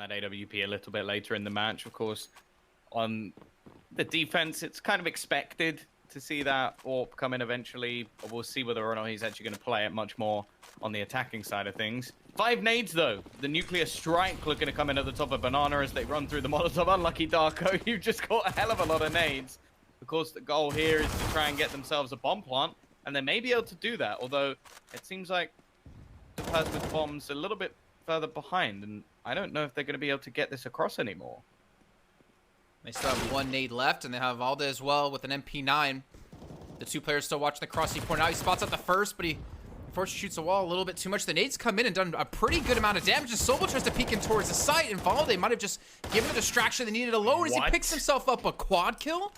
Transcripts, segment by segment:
that AWP a little bit later in the match. Of course, on the defense, it's kind of expected to see that AWP come in eventually. We'll see whether or not he's actually going to play it much more on the attacking side of things. 5 nades, though. The nuclear strike looking to come in at the top of Banana as they run through the Molotov. Unlucky Darko, you've just got a hell of a lot of nades. Of course, the goal here is to try and get themselves a bomb plant, and they may be able to do that, although it seems like the person with bombs a little bit further behind, and I don't know if they're going to be able to get this across anymore. They still have 1 nade left, and they have Alda as well with an MP9. The 2 players still watching the cross point out. He spots out the first, but he unfortunately shoots the wall a little bit too much. The nades come in and done a pretty good amount of damage. And Sobel tries to peek in towards the site, and Follow, they might have just given the distraction they needed alone as he picks himself up a quad kill.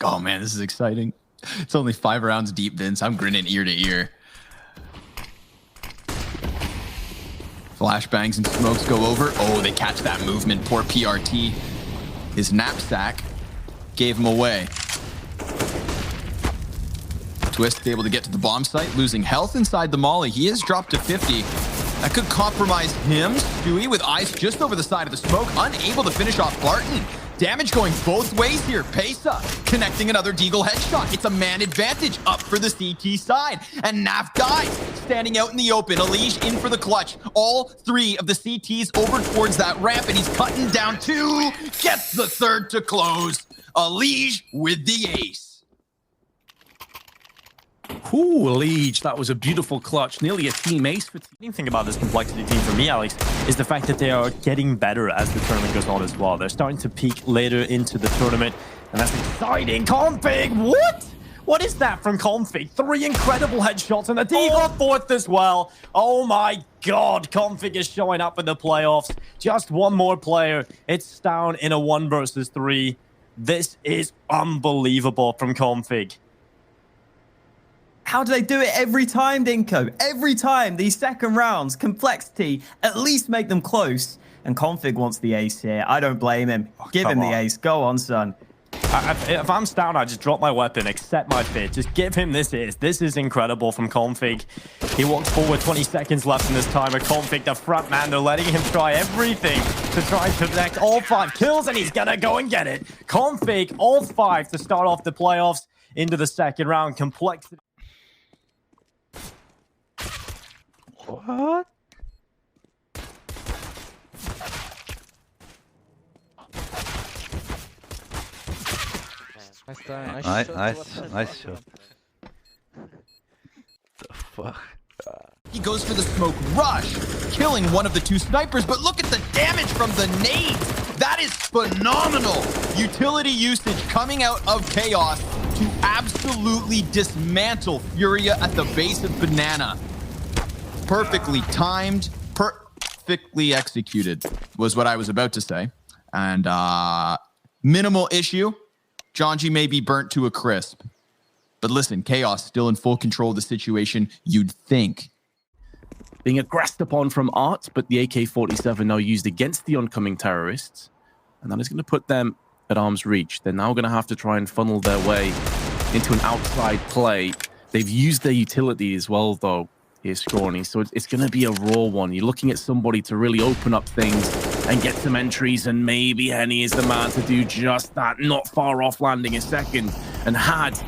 Oh man, this is exciting. It's only 5 rounds deep, Vince. I'm grinning ear to ear. Flashbangs and smokes go over. Oh, they catch that movement. Poor PRT. His knapsack gave him away. Twist able to get to the bomb site, losing health inside the molly. He is dropped to 50. That could compromise him. Stewie with eyes just over the side of the smoke, unable to finish off Barton. Damage going both ways here. Pesa connecting another Deagle headshot. It's a man advantage up for the CT side. And Naf dies, standing out in the open. Alige in for the clutch. All 3 of the CTs over towards that ramp, and he's cutting down 2. Gets the 3rd to close. Alige with the ace. Ooh, Liege, that was a beautiful clutch. Nearly a team ace. The main thing about this complexity team for me, Alex, is the fact that they are getting better as the tournament goes on as well. They're starting to peak later into the tournament, and that's exciting. Config, what? What is that from Config? 3 incredible headshots and a Deagle 4th as well. Oh my god, Config is showing up in the playoffs. Just 1 more player. It's down in a 1 versus 3. This is unbelievable from Config. How do they do it every time, Dinko? Every time, these second rounds, complexity, at least make them close. And Config wants the ace here. I don't blame him. Give him the ace. Go on, son. If I'm down, I just drop my weapon, accept my fate. Just give him this ace. This is incredible from Config. He walks forward, 20 seconds left in this timer. Config, the front man, they're letting him try everything to try and connect all 5 kills, and he's gonna go and get it. Config, all 5 to start off the playoffs into the second round. Complexity. What? Nice shot. The fuck? He goes for the smoke rush, killing one of the 2 snipers, but look at the damage from the nades. That is phenomenal. Utility usage coming out of Chaos to absolutely dismantle Furia at the base of Banana. Perfectly timed, perfectly executed was what I was about to say. And minimal issue. Jonji may be burnt to a crisp. But listen, Chaos still in full control of the situation, you'd think. Being aggressed upon from Art, but the AK-47 now used against the oncoming terrorists. And that is going to put them at arm's reach. They're now going to have to try and funnel their way into an outside play. They've used their utility as well, though. Here's Scrawny, so it's going to be a raw one. You're looking at somebody to really open up things and get some entries, and maybe Henny is the man to do just that. Not far off landing a second, and had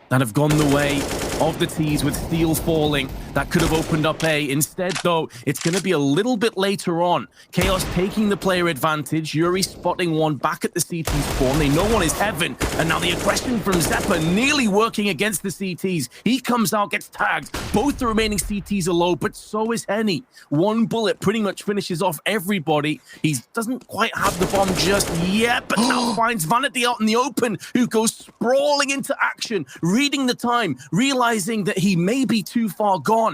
that have gone the way of the T's with Steel falling. That could have opened up A. Instead, though, it's going to be a little bit later on. Chaos taking the player advantage. Yuri spotting one back at the CT spawn. They know one is Heaven. And now the aggression from Zeppa nearly working against the CTs. He comes out, gets tagged. Both the remaining CTs are low, but so is Henny. 1 bullet pretty much finishes off everybody. He doesn't quite have the bomb just yet, but now finds Vanity out in the open, who goes sprawling into action, reading the time, realizing that he may be too far gone.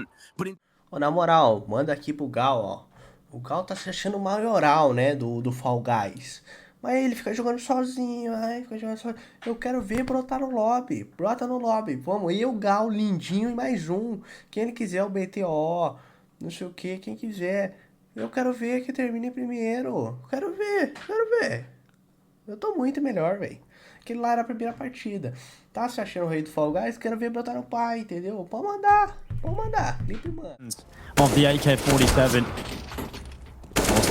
Ô, na moral, manda aqui pro Gal, ó. O Gal tá se achando o maioral, né, do Fall Guys. Mas ele fica jogando sozinho, fica jogando sozinho. Eu quero ver brotar no lobby. Brota no lobby. Vamos, eu, Gal, Lindinho e mais um. Quem ele quiser, o BTO, não sei o que, quem quiser. Eu quero ver que termine primeiro. Quero ver. Eu tô muito melhor, velho. aquele lá era a primeira partida. Tá se achando o rei do Fall Guys? Quero ver brotar no pai, entendeu? Pode mandar, limpa e manda. Of the AK-47.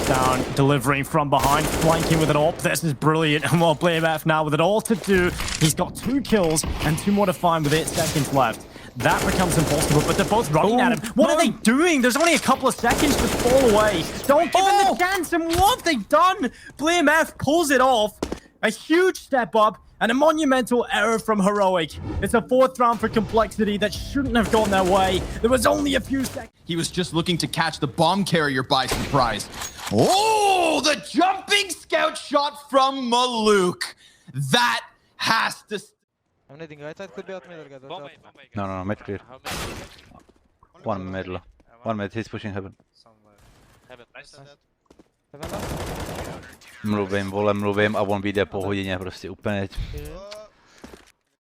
Down, delivering from behind, flanking with an AWP. This is brilliant. And well, BlameF now with it all to do. He's got 2 kills and 2 more to find with 8 seconds left. That becomes impossible, but they're both running at him. What are they doing? There's only a couple of seconds to fall away. Don't give him the chance, and what have they done? BlameF pulls it off. A huge step up and a monumental error from Heroic. It's a 4th round for Complexity that shouldn't have gone their way. There was only a few seconds. He was just looking to catch the bomb carrier by surprise. Oh, the jumping scout shot from Maluk. That has to... I'm nading right side, could be out middle, guys. No, mid clear. One middle. One mid, he's pushing heaven. Mluvím, vole, mluvím a on vyjde po hodině prostě úplně teď.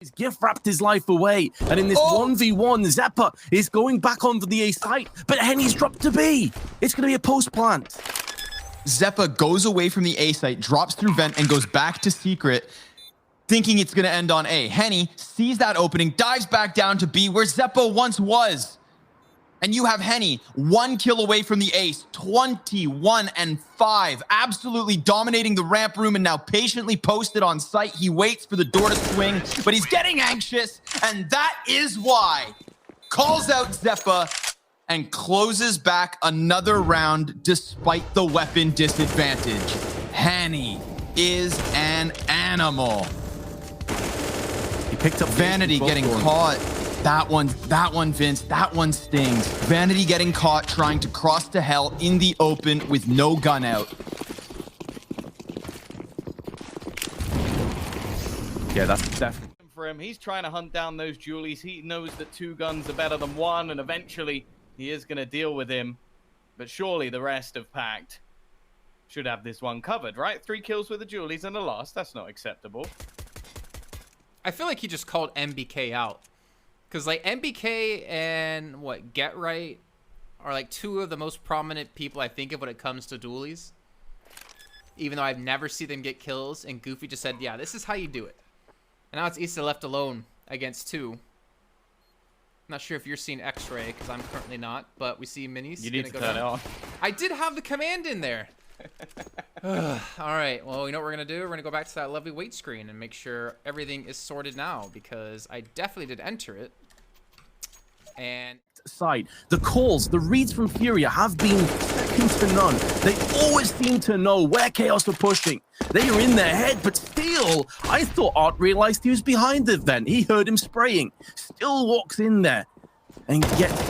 He's gift wrapped his life away, and in this 1v1, Zeppa is going back onto the A site, but Henny's dropped to B. It's going to be a post plant. Zeppa goes away from the A site, drops through vent, and goes back to secret, thinking it's going to end on A. Henny sees that opening, dives back down to B, where Zeppa once was. And you have Henny 1 kill away from the ace, 21-5, absolutely dominating the ramp room and now patiently posted on site. He waits for the door to swing, but he's getting anxious, and that is why calls out Zeppa and closes back another round despite the weapon disadvantage. Henny is an animal. He picked up Vanity getting caught. That one, Vince, that one stings. Vanity getting caught trying to cross to hell in the open with no gun out. Yeah, that's definitely... For him, he's trying to hunt down those Julies. He knows that 2 guns are better than 1, and eventually he is going to deal with him. But surely the rest of Pact should have this one covered, right? 3 kills with the Julies and a loss. That's not acceptable. I feel like he just called MBK out. Because, like, MBK and, Get Right are, like, 2 of the most prominent people I think of when it comes to dualies. Even though I've never seen them get kills. And Goofy just said, yeah, this is how you do it. And now it's Issa left alone against 2. I'm not sure if you're seeing X-Ray, because I'm currently not. But we see Minis. You need to turn it on. I did have the command in there. All right, well, you know what we're going to do? We're going to go back to that lovely wait screen and make sure everything is sorted now, because I definitely did enter it. And side, the calls, the reads from Furia have been second to none. They always seem to know where Chaos are pushing. They are in their head, but still, I thought Art realized he was behind the vent. He heard him spraying. Still walks in there and gets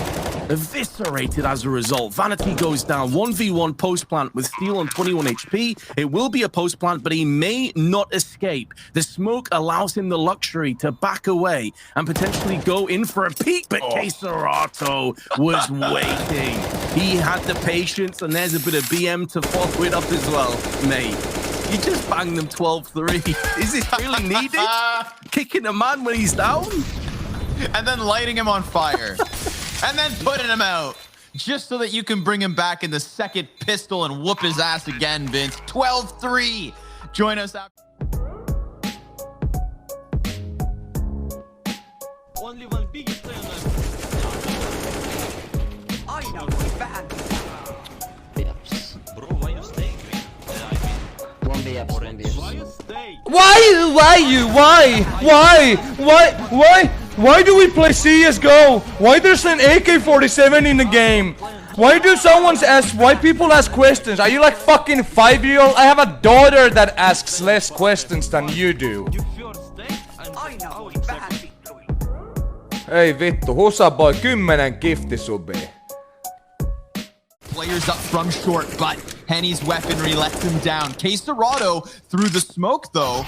eviscerated as a result. Vanity goes down 1v1 post plant with Steel on 21 HP. It will be a post plant, but he may not escape. The smoke allows him the luxury to back away and potentially go in for a peek, but Queserato was waiting. He had the patience, and there's a bit of BM to follow it up as well. Mate, you just banged them 12-3. Is it really needed? Kicking a man when he's down? And then lighting him on fire. And then putting him out. Just so that you can bring him back in the second pistol and whoop his ass again, Vince. 12-3. Join us after. Only one biggest player left. I know, bad. Bro, why you staying? One BF. Why you stay? Why do we play CSGO? Why there's an AK-47 in the game? Why people ask questions? Are you like fucking 5-year-old? I have a daughter that asks less questions than you do. Ei vittu, Husaboy 10 giftisubia. Players up from short, but Henny's weaponry lets him down. Queserato through the smoke, though.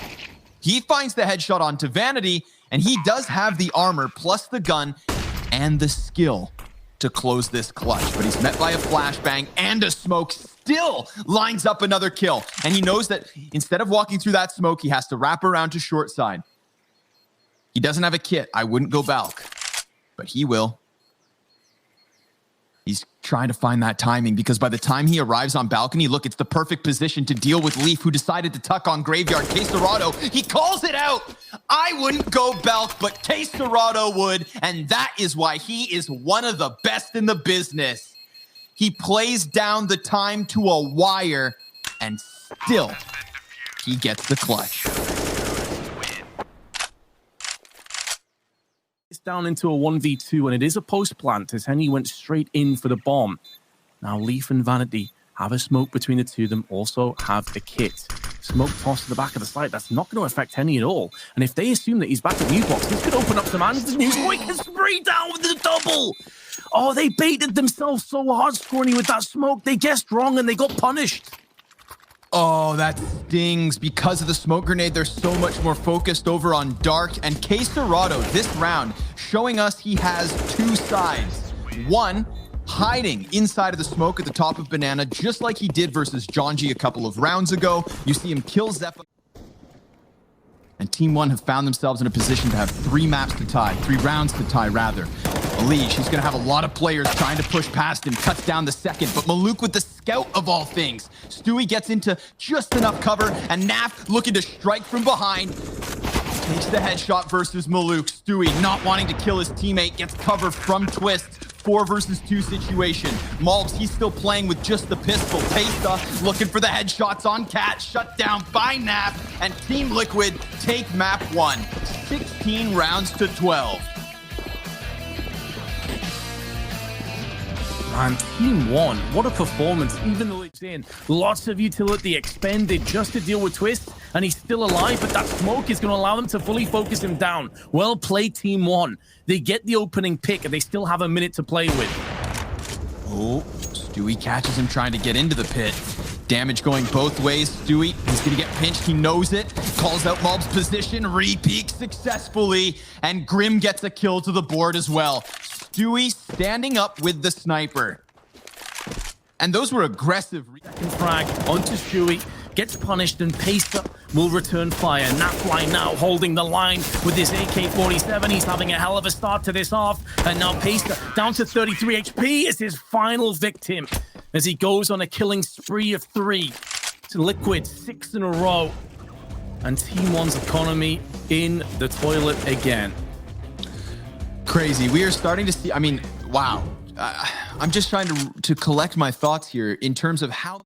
He finds the headshot onto Vanity, and he does have the armor, plus the gun, and the skill to close this clutch. But he's met by a flashbang and a smoke, still lines up another kill. And he knows that instead of walking through that smoke, he has to wrap around to short side. He doesn't have a kit. I wouldn't go Balk, but he will. He's trying to find that timing because by the time he arrives on balcony, look, it's the perfect position to deal with Leaf, who decided to tuck on Graveyard. K-Serrado, he calls it out. I wouldn't go Belk, but K-Serrado would, and that is why he is one of the best in the business. He plays down the time to a wire, and still, he gets the clutch. It's down into a 1v2, and it is a post plant as Henny went straight in for the bomb. Now Leaf and Vanity have a smoke between the two of them, also have a kit. Smoke toss to the back of the site, that's not going to affect Henny at all. And if they assume that he's back at New Box, this could open up some hands. The Newsboy can spray down with the double. Oh, they baited themselves so hard, Scorny, with that smoke. They guessed wrong and they got punished. Oh, that stings. Because of the smoke grenade, they're so much more focused over on Dark. And K-Serrado, this round, showing us he has two sides. One, hiding inside of the smoke at the top of Banana, just like he did versus Jonji a couple of rounds ago. You see him kill Zephyr. And Team 1 have found themselves in a position to have 3 rounds to tie, rather. Alish, he's going to have a lot of players trying to push past him, cuts down the second, but Maluk with the scout of all things. Stewie gets into just enough cover, and Naf looking to strike from behind. Takes the headshot versus Maluk. Stewie not wanting to kill his teammate, gets cover from Twist. 4 versus 2 situation. Malbs, he's still playing with just the pistol. Pesa looking for the headshots on Cat. Shut down by Naf. And Team Liquid take map 1. 16 rounds to 12. And Team 1, what a performance. Even though it's in, lots of utility expended just to deal with Twist, and he's still alive, but that smoke is going to allow them to fully focus him down. Well played, Team 1. They get the opening pick, and they still have a minute to play with. Oh, Stewie catches him trying to get into the pit. Damage going both ways. Stewie, he's going to get pinched. He knows it. Calls out Malb's position. Re-peek successfully. And Grim gets a kill to the board as well. Stewie standing up with the sniper. And those were aggressive. Second frag onto Stewie. Gets punished, and Pesa will return fire. Nafly now holding the line with his AK-47. He's having a hell of a start to this half. And now Pesa down to 33 HP is his final victim as he goes on a killing spree of 3. To Liquid, 6 in a row. And Team 1's economy in the toilet again. Crazy. We are starting to see, I mean, wow. I'm just trying to collect my thoughts here in terms of how...